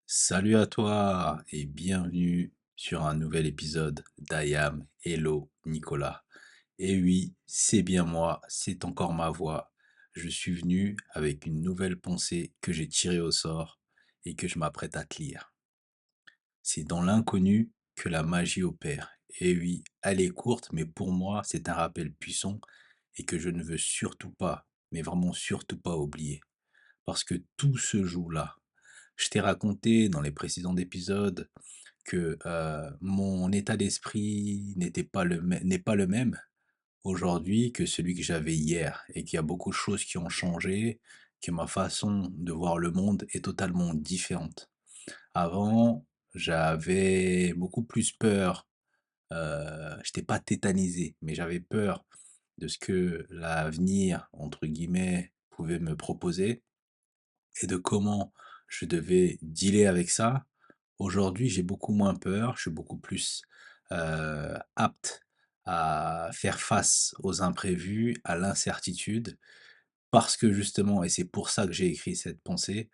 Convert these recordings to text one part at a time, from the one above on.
Salut à toi et bienvenue sur un nouvel épisode d'IAM Hello Nicolas. Et oui, c'est bien moi, c'est encore ma voix. Je suis venu avec une nouvelle pensée que j'ai tirée au sort et que je m'apprête à te lire. C'est dans l'inconnu que la magie opère. Et oui, elle est courte, mais pour moi, c'est un rappel puissant et que je ne veux surtout pas, mais vraiment surtout pas oublier. Parce que tout se joue là. Je t'ai raconté dans les précédents épisodes que, mon état d'esprit n'est pas le même aujourd'hui que celui que j'avais hier et qu'il y a beaucoup de choses qui ont changé, que ma façon de voir le monde est totalement différente. Avant, j'avais beaucoup plus peur, j'étais pas tétanisé, mais j'avais peur de ce que «l'avenir» entre guillemets pouvait me proposer et de comment je devais dealer avec ça. Aujourd'hui, j'ai beaucoup moins peur, je suis beaucoup plus, apte à faire face aux imprévus, à l'incertitude, parce que justement et c'est pour ça que j'ai écrit cette pensée,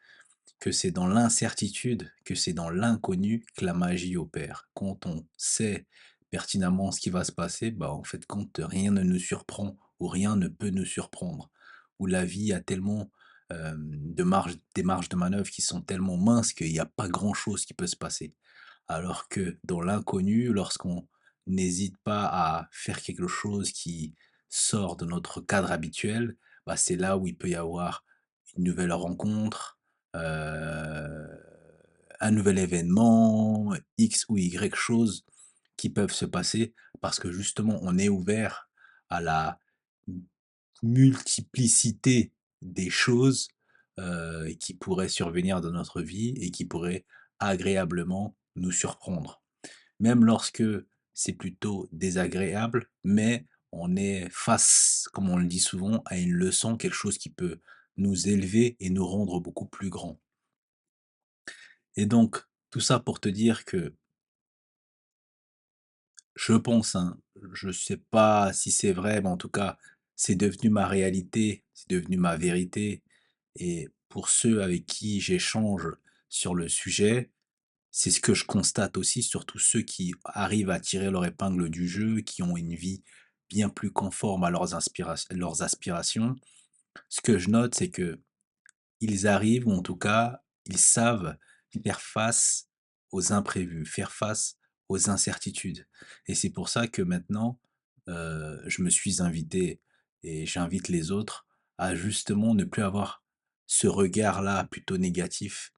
que c'est dans l'incertitude, que c'est dans l'inconnu que la magie opère. Quand on sait pertinemment ce qui va se passer, bah, en fait, compte, rien ne nous surprend ou rien ne peut nous surprendre. Où la vie a tellement, des marges de manœuvre qui sont tellement minces qu'il y a pas grand chose qui peut se passer. Alors que dans l'inconnu, lorsqu'on n'hésite pas à faire quelque chose qui sort de notre cadre habituel, bah, c'est là où il peut y avoir une nouvelle rencontre, un nouvel événement, X ou Y choses qui peuvent se passer parce que justement on est ouvert à la multiplicité des choses, qui pourraient survenir dans notre vie et qui pourraient agréablement nous surprendre. Même lorsque c'est plutôt désagréable, mais on est face, comme on le dit souvent, à une leçon, quelque chose qui peut nous élever et nous rendre beaucoup plus grands. Et donc, tout ça pour te dire que je pense, hein, je sais pas si c'est vrai, mais en tout cas, c'est devenu ma réalité, c'est devenu ma vérité. Et pour ceux avec qui j'échange sur le sujet, c'est ce que je constate aussi, surtout ceux qui arrivent à tirer leur épingle du jeu, qui ont une vie bien plus conforme à leurs aspirations. Ce que je note, c'est que ils arrivent ou en tout cas, ils savent faire face aux imprévus, faire face aux incertitudes et c'est pour ça que maintenant, je me suis invité et j'invite les autres à justement ne plus avoir ce regard-là plutôt négatif,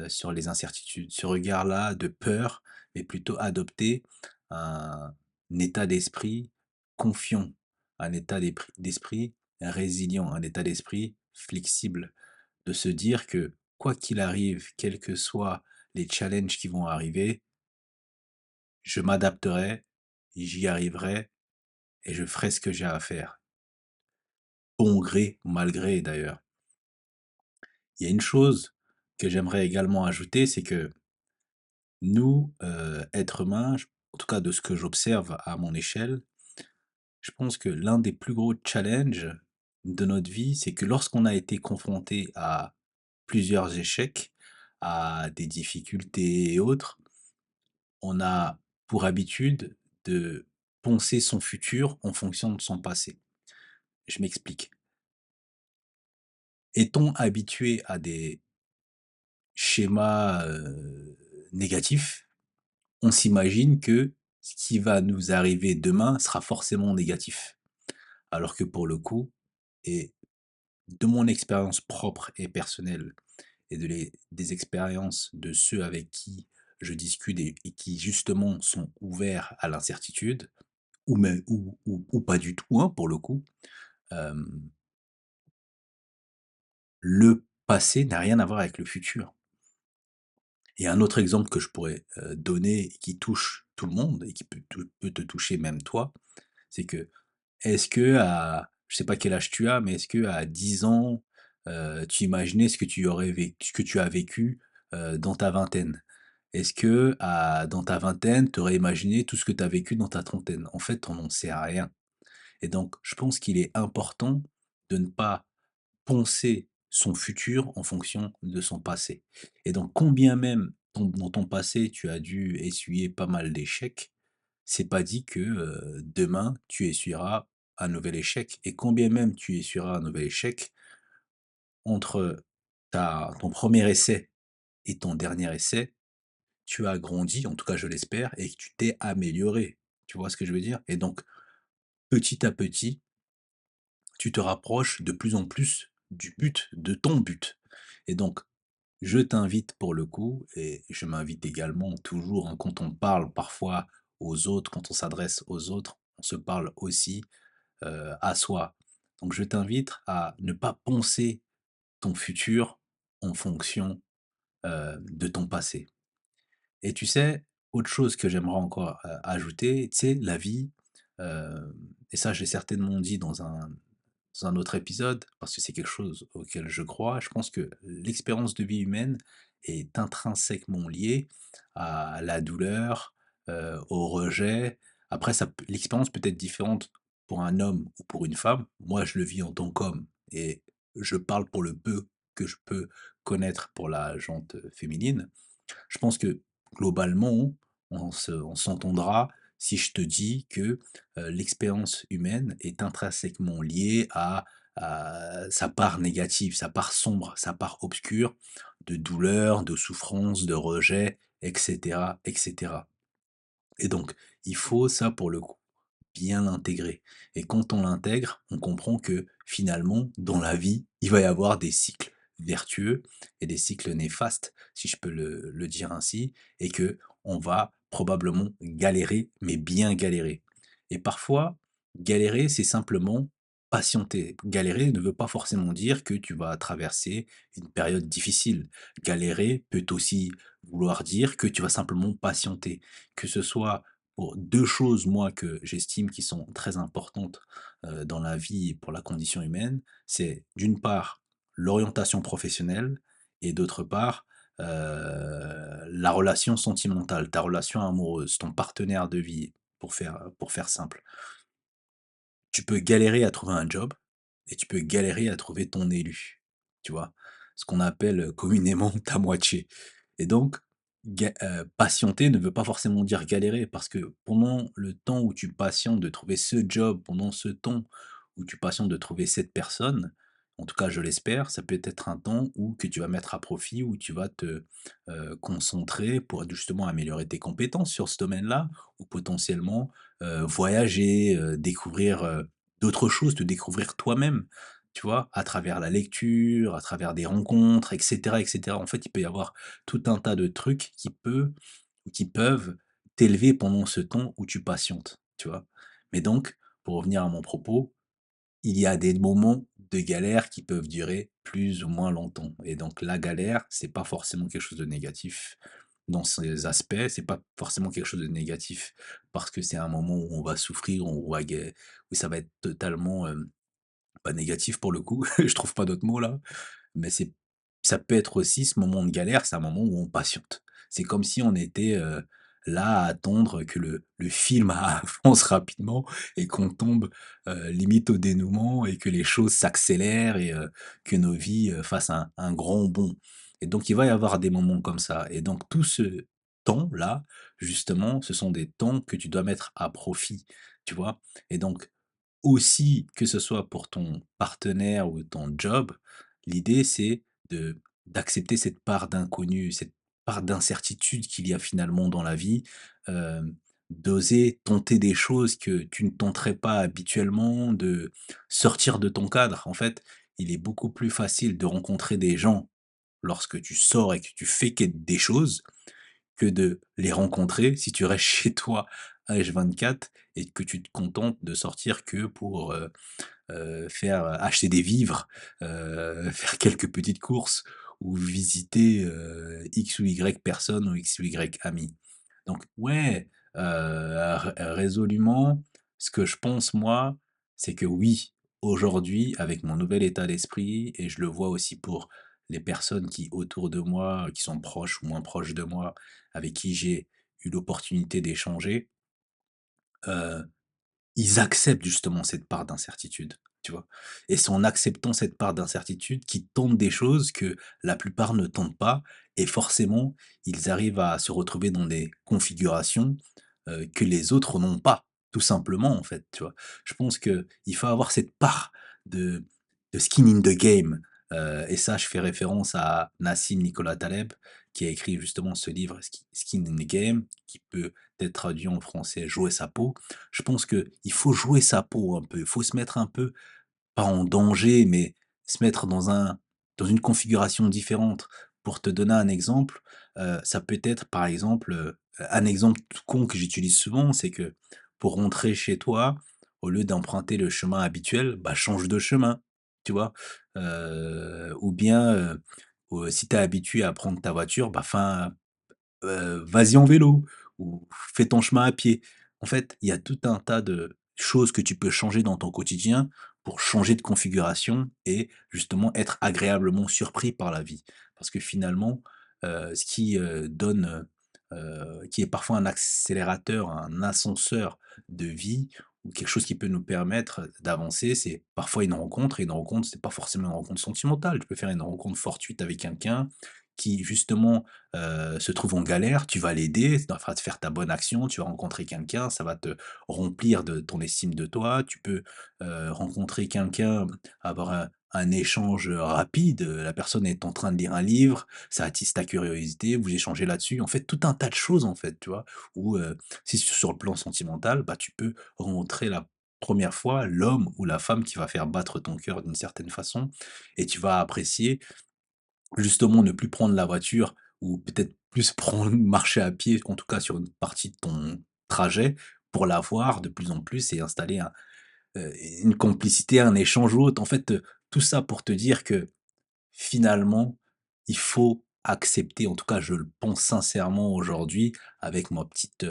sur les incertitudes, ce regard-là de peur, mais plutôt adopter un état d'esprit confiant, un état d'esprit résilient, un état d'esprit flexible de se dire que quoi qu'il arrive, quels que soient les challenges qui vont arriver, je m'adapterai, j'y arriverai et je ferai ce que j'ai à faire. Bon gré, mal gré d'ailleurs. Il y a une chose que j'aimerais également ajouter, c'est que nous, êtres humains, en tout cas de ce que j'observe à mon échelle, je pense que l'un des plus gros challenges de notre vie, c'est que lorsqu'on a été confronté à plusieurs échecs, à des difficultés et autres, on a pour habitude de penser son futur en fonction de son passé. Je m'explique. Étant habitué à des schémas, négatifs, on s'imagine que ce qui va nous arriver demain sera forcément négatif. Alors que pour le coup et de mon expérience propre et personnelle et des expériences de ceux avec qui je discute et qui justement sont ouverts à l'incertitude, ou pas du tout, hein, pour le coup. Hem, le passé n'a rien à voir avec le futur. Et un autre exemple que je pourrais, donner et qui touche tout le monde et qui peut te toucher même toi, c'est que, est-ce que à je sais pas quel âge tu as, mais est-ce que à 10 ans, tu imaginais ce que tu as vécu, dans ta vingtaine? Est-ce que à dans ta vingtaine, tu aurais imaginé tout ce que tu as vécu dans ta trentaine? En fait, on n'en sait rien. Et donc, je pense qu'il est important de ne pas poncer son futur en fonction de son passé. Et donc combien même dans ton passé, tu as dû essuyer pas mal d'échecs, c'est pas dit que, demain, tu essuieras un nouvel échec et combien même tu essuieras un nouvel échec, entre ta ton premier essai et ton dernier essai, tu as grandi, en tout cas je l'espère et que tu t'es amélioré. Tu vois ce que je veux dire? Et donc petit à petit, tu te rapproches de plus en plus du but, de ton but. Et donc je t'invite pour le coup et je m'invite également toujours, hein, quand on parle parfois aux autres, quand on s'adresse aux autres, on se parle aussi, à soi. Donc je t'invite à ne pas penser ton futur en fonction, de ton passé. Et tu sais, autre chose que j'aimerais encore, ajouter, tu sais, la vie, et ça je l'ai certainement dit dans un autre épisode, parce que c'est quelque chose auquel je crois. Je pense que l'expérience de vie humaine est intrinsèquement liée à la douleur, au rejet. Après ça peut l'expérience peut être différente pour un homme ou pour une femme. Moi, je le vis en tant qu'homme et je parle pour le peu que je peux connaître pour la jante féminine. Je pense que globalement, on s'entendra si je te dis que, l'expérience humaine est intrinsèquement liée à sa part négative, sa part sombre, sa part obscure de douleur, de souffrance, de rejet et cetera et cetera. Et donc il faut ça pour le coup bien l'intégrer et quand on l'intègre, on comprend que finalement, dans la vie, il va y avoir des cycles vertueux et des cycles néfastes, si je peux le dire ainsi, et que on va probablement galérer, mais bien galérer. Et parfois, galérer, c'est simplement patienter. Galérer ne veut pas forcément dire que tu vas traverser une période difficile. Galérer peut aussi vouloir dire que tu vas simplement patienter, que ce soit pour 2 choses, moi, que j'estime qui sont très importantes, dans la vie et pour la condition humaine. C'est d'une part, l'orientation professionnelle et d'autre part, la relation sentimentale, ta relation amoureuse, ton partenaire de vie, pour faire simple. Tu peux galérer à trouver un job et tu peux galérer à trouver ton élu, tu vois? Ce qu'on appelle, communément ta moitié et donc patienter ne veut pas forcément dire galérer parce que pendant le temps où tu patientes de trouver ce job, pendant ce temps où tu patientes de trouver cette personne, en tout cas je l'espère, ça peut être un temps où que tu vas mettre à profit, où tu vas te, concentrer pour justement améliorer tes compétences sur ce domaine-là ou potentiellement voyager, découvrir, d'autres choses, te découvrir toi-même, tu vois? À travers la lecture, à travers des rencontres et cetera et cetera. En fait, il peut y avoir tout un tas de trucs qui peuvent t'élever pendant ce temps où tu patientes, tu vois? Mais donc, pour revenir à mon propos, il y a des moments de galère qui peuvent durer plus ou moins longtemps et donc la galère, c'est pas forcément quelque chose de négatif dans ces aspects, c'est pas forcément quelque chose de négatif parce que c'est un moment où on va souffrir, où ça va être totalement, pas négatif pour le coup, je trouve pas d'autres mots là, mais c'est ça peut être aussi ce moment de galère, c'est un moment où on patiente. C'est comme si on était, là à attendre que le film avance rapidement et qu'on tombe, limite au dénouement et que les choses s'accélèrent et que nos vies, fassent un grand bond et donc il va y avoir des moments comme ça et donc tout ce temps-là, justement, ce sont des temps que tu dois mettre à profit, tu vois? Et donc aussi, que ce soit pour ton partenaire ou ton job, l'idée c'est de d'accepter cette part d'inconnu, cette part d'incertitude qu'il y a finalement dans la vie, d'oser tenter des choses que tu ne tenterais pas habituellement, de sortir de ton cadre. En fait, il est beaucoup plus facile de rencontrer des gens lorsque tu sors et que tu fais des choses, que de les rencontrer si tu restes chez toi H24 et que tu te contentes de sortir que pour, faire acheter des vivres, faire quelques petites courses ou visiter, X ou Y personnes ou X ou Y amis. Donc ouais, résolument, ce que je pense moi, c'est que oui, aujourd'hui, avec mon nouvel état d'esprit et je le vois aussi pour les personnes qui autour de moi, qui sont proches ou moins proches de moi, avec qui j'ai eu l'opportunité d'échanger, heu, ils acceptent justement cette part d'incertitude. tu vois? Et c'est en acceptant cette part d'incertitude qu'ils tentent des choses que la plupart ne tentent pas et forcément, ils arrivent à se retrouver dans des configurations, que les autres n'ont pas, tout simplement, en fait, tu vois? Je pense qu'il faut avoir cette part de skin in the game, et ça, je fais référence à Nassim Nicolas Taleb, qui a écrit justement ce livre Skin in the Game, qui peut être traduit en français «Jouer sa peau». Je pense qu'il faut jouer sa peau un peu, il faut se mettre un peu pas en danger, mais se mettre dans une configuration différente. Pour te donner un exemple, ça peut être par exemple, un exemple tout con que j'utilise souvent, c'est que pour rentrer chez toi, au lieu d'emprunter le chemin habituel, bah, change de chemin, tu vois? Ou bien, si tu es habitué à prendre ta voiture, bah, vas-y en vélo ou fais ton chemin à pied. En fait, il y a tout un tas de choses que tu peux changer dans ton quotidien pour changer de configuration et justement être agréablement surpris par la vie. Parce que finalement, ce qui, qui est parfois un accélérateur, un ascenseur de vie ou quelque chose qui peut nous permettre d'avancer, c'est parfois une rencontre et une rencontre, c'est pas forcément une rencontre sentimentale. Tu peux faire une rencontre fortuite avec quelqu'un qui justement se trouve en galère, tu vas l'aider, ça va te faire ta bonne action, tu vas rencontrer quelqu'un, ça va te remplir de ton estime de toi. Tu peux, rencontrer quelqu'un, avoir un échange, rapide, la personne est en train de lire un livre, ça attise ta curiosité, vous échangez là-dessus. En fait, tout un tas de choses, en fait, tu vois? Ou, si sur le plan sentimental, bah, tu peux rencontrer la première fois l'homme ou la femme qui va faire battre ton cœur d'une certaine façon et tu vas apprécier justement, ne plus prendre la voiture ou peut-être plus prendre marcher à pied, en tout cas sur une partie de ton trajet, pour la voir de plus en plus et installer une complicité, un échange ou autre. En fait, tout ça pour te dire que finalement, il faut accepter, en tout cas je le pense sincèrement aujourd'hui avec ma petite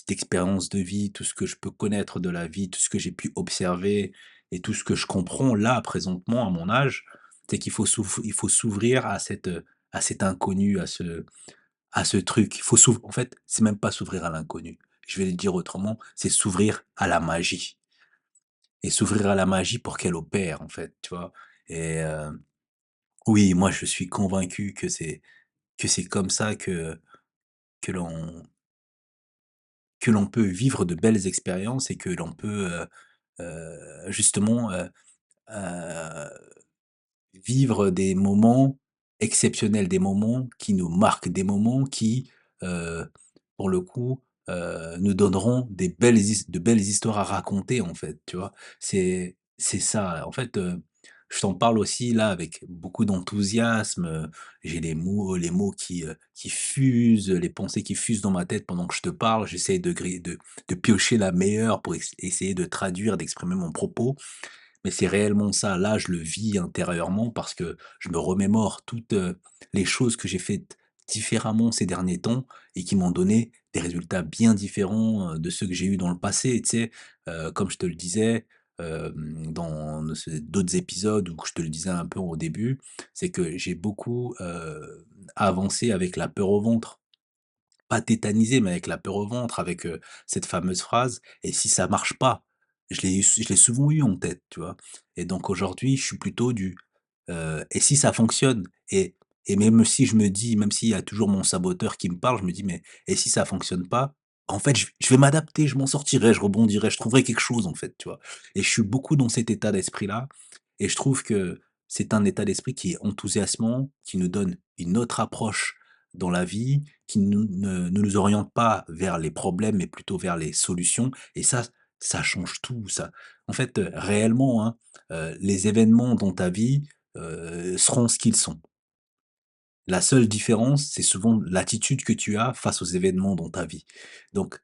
expérience de vie, tout ce que je peux connaître de la vie, tout ce que j'ai pu observer et tout ce que je comprends là, présentement, à mon âge, c'est qu'il faut il faut s'ouvrir à cet inconnu, à ce truc. Il faut en fait, c'est même pas s'ouvrir à l'inconnu. Je vais le dire autrement, c'est s'ouvrir à la magie et s'ouvrir à la magie pour qu'elle opère, en fait, tu vois? Et oui, moi je suis convaincu que c'est comme ça que l'on que l'on peut vivre de belles expériences et que l'on peut, justement, heu, vivre des moments exceptionnels, des moments qui nous marquent, des moments qui, heu, pour le coup, nous donneront de belles histoires à raconter, en fait, tu vois? C'est ça, en fait, je t'en parle aussi là avec beaucoup d'enthousiasme, j'ai les mots qui fusent, les pensées qui fusent dans ma tête pendant que je te parle. J'essaie de piocher la meilleure pour essayer de traduire, d'exprimer mon propos. Mais c'est réellement ça. Là, je le vis intérieurement parce que je me remémore toutes, les choses que j'ai faites différemment ces derniers temps et qui m'ont donné des résultats bien différents, de ceux que j'ai eus dans le passé, tu sais? Comme je te le disais, dans d'autres épisodes où je te le disais un peu au début, c'est que j'ai beaucoup, avancé avec la peur au ventre. Pas tétanisé, mais avec la peur au ventre, avec, cette fameuse phrase: «Et si ça marche pas?» Je l'ai souvent eu en tête, tu vois? Et donc aujourd'hui, je suis plutôt «Et si ça fonctionne?» et même si je me dis même s'il y a toujours mon saboteur qui me parle, je me dis: «Mais et si ça fonctionne pas?» En fait, je vais m'adapter, je m'en sortirai, je rebondirai, je trouverai quelque chose, en fait, tu vois? Et je suis beaucoup dans cet état d'esprit-là et je trouve que c'est un état d'esprit qui est enthousiasmant, qui nous donne une autre approche dans la vie, qui ne nous oriente pas vers les problèmes, mais plutôt vers les solutions et ça change tout, ça. En fait, réellement, hein, les événements dans ta vie, seront ce qu'ils sont. La seule différence, c'est souvent l'attitude que tu as face aux événements dans ta vie. Donc,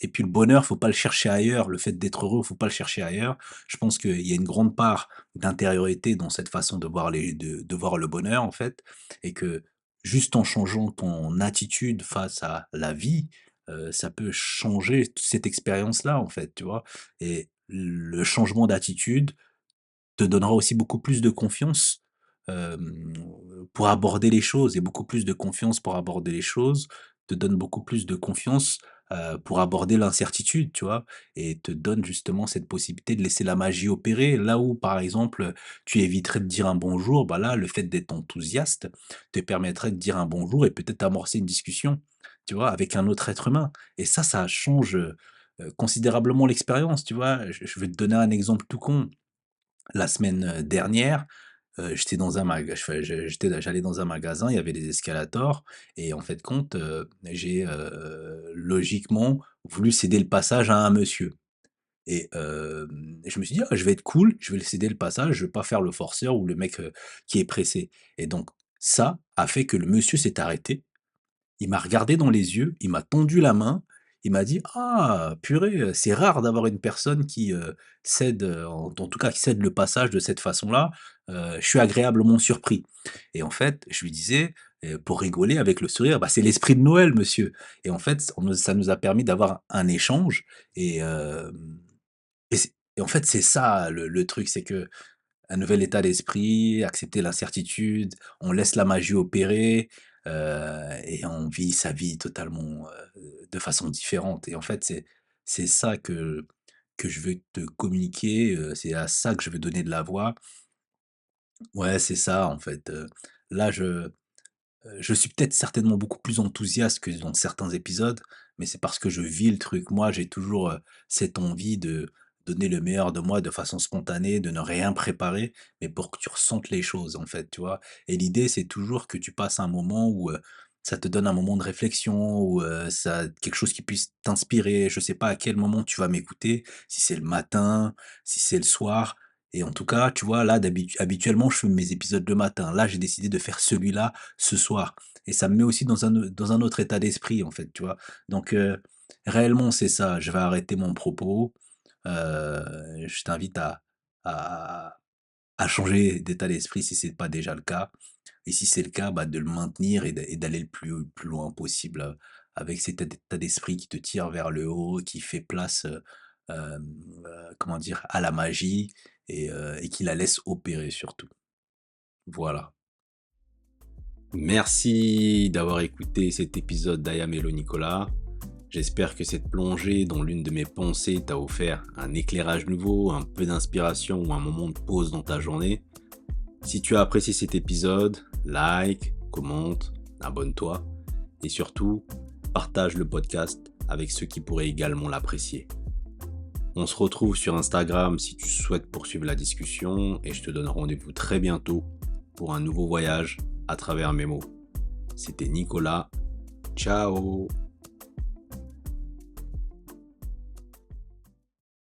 et puis le bonheur, faut pas le chercher ailleurs. Le fait d'être heureux, faut pas le chercher ailleurs. Je pense qu'il y a une grande part d'intériorité dans cette façon de voir de voir le bonheur, en fait, et que juste en changeant ton attitude face à la vie, ça peut changer toute cette expérience-là, en fait, tu vois? Et le changement d'attitude te donnera aussi beaucoup plus de confiance, pour aborder les choses et beaucoup plus de confiance pour aborder les choses, te donne beaucoup plus de confiance, pour aborder l'incertitude, tu vois? Et te donne justement cette possibilité de laisser la magie opérer. Là où, par exemple, tu éviterais de dire un bonjour, bah là, le fait d'être enthousiaste te permettrait de dire un bonjour et peut-être amorcer une discussion, tu vois, avec un autre être humain. Et ça change, considérablement l'expérience, tu vois? Je vais te donner un exemple tout con. La semaine, dernière, j'étais dans un mag je j'étais j'allais dans un magasin, il y avait des escalators et en fait de compte, j'ai, logiquement voulu céder le passage à un monsieur et je me suis dit: «Ah, je vais être cool, je vais lui céder le passage, je vais pas faire le forceur ou le mec, qui est pressé» et donc ça a fait que le monsieur s'est arrêté, il m'a regardé dans les yeux, il m'a tendu la main, il m'a dit: «Ah purée, c'est rare d'avoir une personne qui, cède, en tout cas qui cède le passage de cette façon-là, je suis agréablement surpris» et en fait, je lui disais, pour rigoler avec le sourire: «Bah, c'est l'esprit de Noël monsieur» et en fait, ça nous a permis d'avoir un échange et et en fait, c'est ça le truc, c'est que un nouvel état d'esprit, accepter l'incertitude, on laisse la magie opérer, et on vit sa vie totalement, de façon différente et en fait, c'est ça que je veux te communiquer, c'est à ça que je veux donner de la voix. Ouais, c'est ça en fait, là je suis peut-être certainement beaucoup plus enthousiaste que dans certains épisodes, mais c'est parce que je vis le truc. Moi, j'ai toujours, cette envie de donner le meilleur de moi de façon spontanée, de ne rien préparer, mais pour que tu ressentes les choses, en fait, tu vois? Et l'idée, c'est toujours que tu passes un moment où, ça te donne un moment de réflexion, où, ça quelque chose qui puisse t'inspirer. Je sais pas à quel moment tu vas m'écouter, si c'est le matin, si c'est le soir et en tout cas, tu vois, là, habituellement, je fais mes épisodes le matin. Là, j'ai décidé de faire celui-là ce soir et ça me met aussi dans un autre état d'esprit, en fait, tu vois? Donc réellement, c'est ça, je vais arrêter mon propos, je t'invite à à changer d'état d'esprit si c'est pas déjà le cas et si c'est le cas, bah, de le maintenir et d'aller le plus loin possible, avec cet état d'esprit qui te tire vers le haut, qui fait place, comment dire? À la magie et qui la laisse opérer surtout. Voilà. Merci d'avoir écouté cet épisode d'Aya Mello Nicolas. J'espère que cette plongée dans l'une de mes pensées t'a offert un éclairage nouveau, un peu d'inspiration ou un moment de pause dans ta journée. Si tu as apprécié cet épisode, like, commente, abonne-toi et surtout, partage le podcast avec ceux qui pourraient également l'apprécier. On se retrouve sur Instagram si tu souhaites poursuivre la discussion et je te donne rendez-vous très bientôt pour un nouveau voyage à travers mes mots. C'était Nicolas. Ciao!